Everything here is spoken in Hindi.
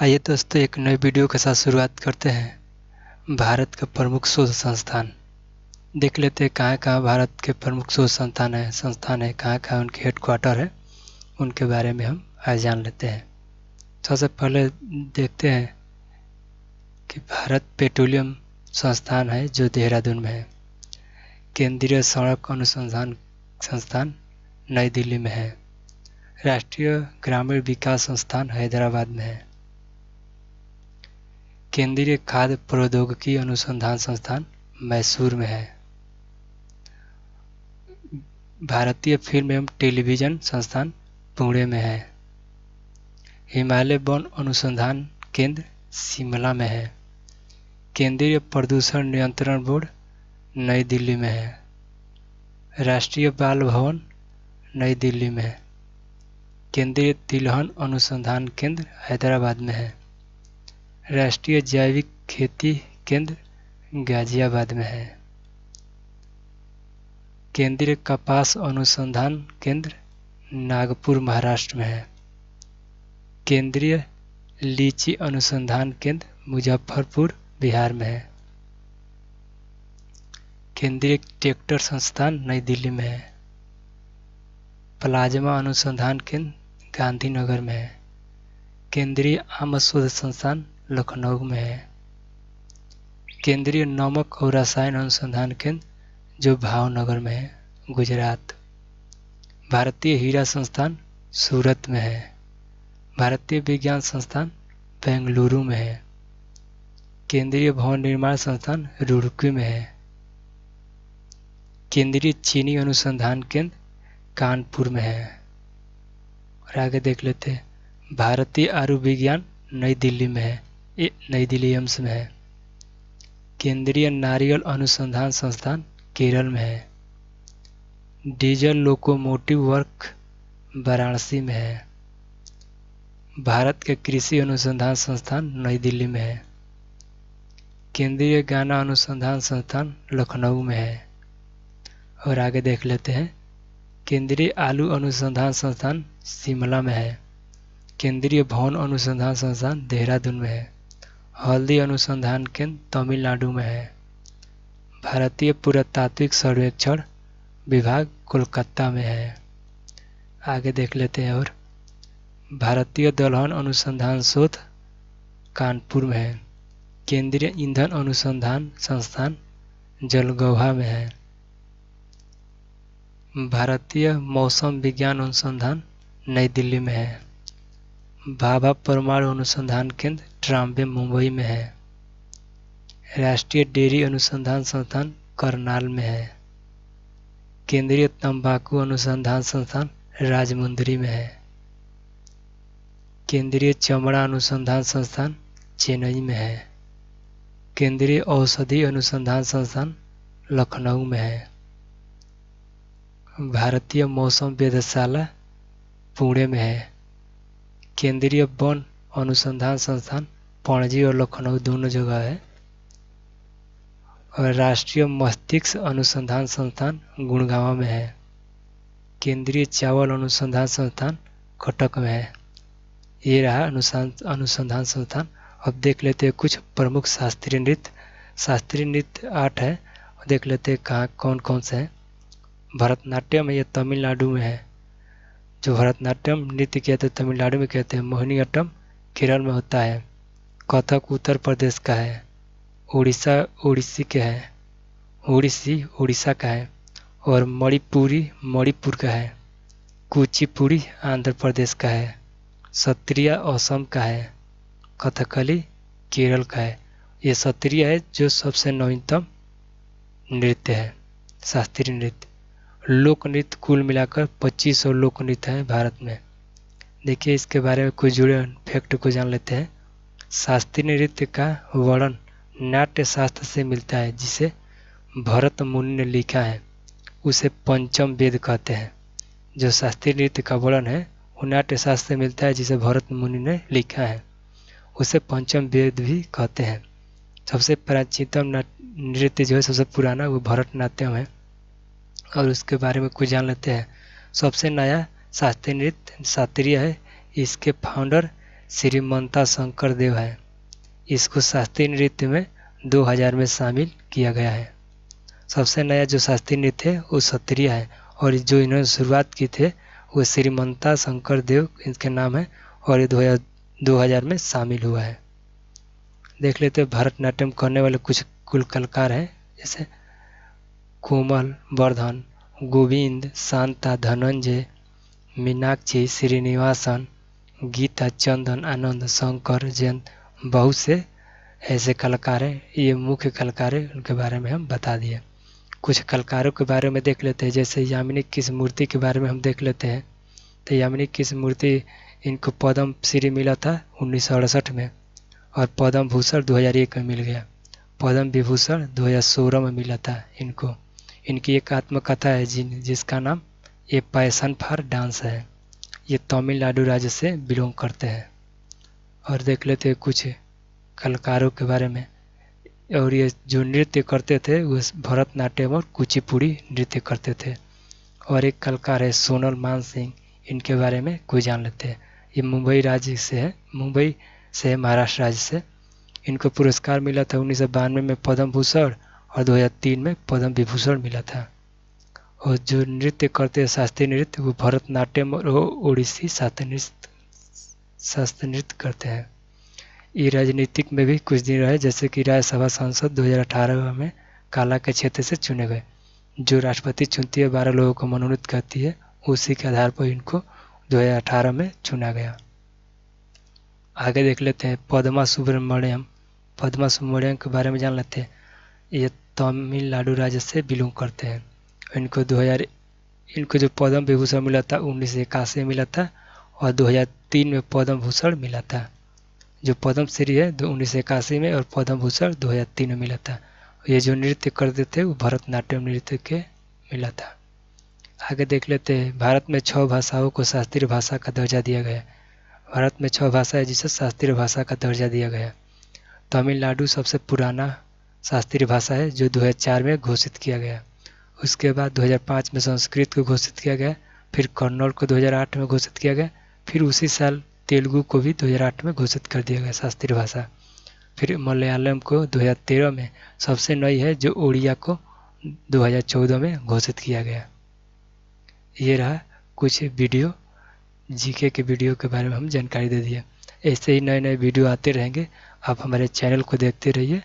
आइए दोस्तों, एक नए वीडियो के साथ शुरुआत करते हैं। भारत का प्रमुख शोध संस्थान देख लेते हैं। कहाँ कहाँ भारत के प्रमुख शोध संस्थान है, कहाँ कहाँ उनके हेडक्वार्टर है, उनके बारे में हम आज जान लेते हैं। सबसे पहले देखते हैं कि भारत पेट्रोलियम संस्थान है जो देहरादून में है। केंद्रीय सड़क अनुसंधान संस्थान नई दिल्ली में है। राष्ट्रीय ग्रामीण विकास संस्थान हैदराबाद में है। केंद्रीय खाद्य प्रौद्योगिकी अनुसंधान संस्थान मैसूर में है। भारतीय फिल्म एवं टेलीविजन संस्थान पुणे में है। हिमालय वन अनुसंधान केंद्र शिमला में है। केंद्रीय प्रदूषण नियंत्रण बोर्ड नई दिल्ली में है। राष्ट्रीय बाल भवन नई दिल्ली में है। केंद्रीय तिलहन अनुसंधान केंद्र हैदराबाद में है। राष्ट्रीय जैविक खेती केंद्र गाजियाबाद में है। केंद्रीय कपास अनुसंधान केंद्र नागपुर महाराष्ट्र में है। केंद्रीय लीची अनुसंधान केंद्र मुजफ्फरपुर बिहार में है। केंद्रीय ट्रैक्टर संस्थान नई दिल्ली में है। प्लाज्मा अनुसंधान केंद्र गांधीनगर में है। केंद्रीय आम शोध संस्थान लखनऊ में है। केंद्रीय नमक और रसायन अनुसंधान केंद्र जो भावनगर में है, गुजरात। भारतीय हीरा संस्थान सूरत में है। भारतीय विज्ञान संस्थान बेंगलुरु में है। केंद्रीय भवन निर्माण संस्थान रुड़की में है। केंद्रीय चीनी अनुसंधान केंद्र कानपुर में है। और आगे देख लेते हैं। भारतीय आयुर्विज्ञान नई दिल्ली में है, नई दिल्ली एम्स में है। केंद्रीय नारियल अनुसंधान संस्थान केरल में है। डीजल लोकोमोटिव वर्क वाराणसी में है। भारत के कृषि अनुसंधान संस्थान नई दिल्ली में है। केंद्रीय गन्ना अनुसंधान संस्थान लखनऊ में है। और आगे देख लेते हैं। केंद्रीय आलू अनुसंधान संस्थान शिमला में है। केंद्रीय भवन अनुसंधान संस्थान देहरादून में है। हल्दी अनुसंधान केंद्र तमिलनाडु में है। भारतीय पुरातात्विक सर्वेक्षण विभाग कोलकाता में है। आगे देख लेते हैं। और भारतीय दलहन अनुसंधान शोध कानपुर में है। केंद्रीय ईंधन अनुसंधान संस्थान जलगौहा में है। भारतीय मौसम विज्ञान अनुसंधान नई दिल्ली में है। भाभा परमाणु अनुसंधान केंद्र ट्राम्बे मुंबई में है। राष्ट्रीय डेयरी अनुसंधान संस्थान करनाल में है। केंद्रीय तंबाकू अनुसंधान संस्थान राजमुंदरी में है। केंद्रीय चमड़ा अनुसंधान संस्थान चेन्नई में है। केंद्रीय औषधि अनुसंधान संस्थान लखनऊ में है। भारतीय मौसम वेधशाला पुणे में है। केंद्रीय वन अनुसंधान संस्थान पणजी और लखनऊ दोनों जगह है। और राष्ट्रीय मस्तिष्क अनुसंधान संस्थान गुड़गांव में है। केंद्रीय चावल अनुसंधान संस्थान कटक में है। ये रहा अनुसंधान संस्थान। अब देख लेते हैं कुछ प्रमुख शास्त्रीय नृत्य। शास्त्रीय नृत्य 8 है। देख लेते हैं कहाँ कौन कौन से हैं। भरतनाट्यम ये तमिलनाडु में है। जो भरतनाट्यम नृत्य कहते हैं तमिलनाडु में कहते हैं। मोहिनीअट्टम केरल में होता है। कथक उत्तर प्रदेश का है। उड़ीसी के है। ओडिसी उड़ीसा का है। और मणिपुरी मणिपुर का है। कुचिपुड़ी आंध्र प्रदेश का है। सत्रिया असम का है। कथकली केरल का है। ये सत्रिया है जो सबसे नवीनतम नृत्य है, शास्त्रीय नृत्य। लोक नृत्य कुल मिलाकर 2500 लोक नृत्य हैं भारत में। देखिए इसके बारे में कुछ जुड़े फैक्ट को जान लेते हैं। शास्त्रीय नृत्य का वर्णन नाट्य शास्त्र से मिलता है, जिसे भरत मुनि ने लिखा है। उसे पंचम वेद कहते हैं। जो शास्त्रीय नृत्य का वर्णन है वो नाट्य शास्त्र से मिलता है, जिसे भरत मुनि ने लिखा है। उसे पंचम वेद भी कहते हैं। सबसे प्राचीनतम नृत्य जो है, सबसे पुराना, वो भरतनाट्यम है। और उसके बारे में कुछ जान लेते हैं। सबसे नया शास्त्रीय नृत्य शास्त्रीय है। इसके फाउंडर श्रीमंता शंकर देव है। इसको शास्त्रीय नृत्य में 2000 में शामिल किया गया है। सबसे नया जो शास्त्रीय नृत्य है वो सत्रिया है और जो इन्होंने शुरुआत की थे वो श्रीमंता शंकर देव इनके नाम है और ये 2000 में शामिल हुआ है। देख लेते हैं भरतनाट्यम करने वाले कुछ कुल कलाकार हैं, जैसे कोमल वर्धन, गोविंद, शांता, धनंजय, मीनाक्षी, श्रीनिवासन, गीता, चंदन, आनंद, शंकर, जयंत, बहुत से ऐसे कलाकार हैं। ये मुख्य कलाकार हैं, उनके बारे में हम बता दिए। कुछ कलाकारों के बारे में देख लेते हैं, जैसे यामिनी कृष्णमूर्ति के बारे में हम देख लेते हैं। तो यामिनी कृष्णमूर्ति इनको पद्म श्री मिला था 1968 में और पद्म भूषण 2001 में मिल गया। पद्म विभूषण 2016 में मिला था इनको। इनकी एक आत्मकथा है जिसका नाम ए पैशन फॉर डांस है। ये तमिलनाडु राज्य से बिलोंग करते हैं। और देख लेते हैं कुछ कलाकारों के बारे में। और ये जो नृत्य करते थे वो भरतनाट्यम और कुचिपुड़ी नृत्य करते थे। और एक कलाकार है सोनल मान सिंह, इनके बारे में कोई जान लेते हैं। ये मुंबई राज्य से है, मुंबई से है, महाराष्ट्र राज्य से। इनको पुरस्कार मिला था 1992 में पद्म भूषण और 2003 में पद्म विभूषण मिला था। और जो नृत्य करते हैं शास्त्रीय नृत्य वो भरतनाट्यम और ओडिसी शास्त्रीय नृत्य करते हैं। ये राजनीतिक में भी कुछ दिन रहे, जैसे कि राज्यसभा सांसद 2018 में काला के क्षेत्र से चुने गए। जो राष्ट्रपति चुनती है 12 लोगों को मनोनीत करती है, उसी के आधार पर इनको 2018 में चुना गया। आगे देख लेते हैं पद्मा सुब्रमण्यम। पद्मा सुब्रमण्यम के बारे में जान लेते हैं। ये तमिलनाडु राज्य से बिलोंग करते हैं। इनको जो पद्म विभूषण मिला था 1981 में मिला था और 2003 में पद्म भूषण मिला था। जो पद्म श्री है 1981 में और पद्म भूषण 2003 में मिला था। ये जो नृत्य करते थे वो भरतनाट्यम नृत्य के मिला था। आगे देख लेते हैं भारत में 6 भाषाओं को शास्त्रीय भाषा का दर्जा दिया गया है। भारत में 6 भाषा है जिसे शास्त्रीय भाषा का दर्जा दिया गया है। तमिलनाडु सबसे पुराना शास्त्रीय भाषा है जो 2004 में घोषित किया गया। उसके बाद 2005 में संस्कृत को घोषित किया गया, फिर कन्नड़ को 2008 में घोषित किया गया, फिर उसी साल तेलुगु को भी 2008 में घोषित कर दिया गया शास्त्रीय भाषा। फिर मलयालम को 2013 में, सबसे नई है जो ओडिया को 2014 में घोषित किया गया। ये रहा कुछ वीडियो, जीके के वीडियो के बारे में हम जानकारी दे दिए। ऐसे ही नए नए वीडियो आते रहेंगे, आप हमारे चैनल को देखते रहिए।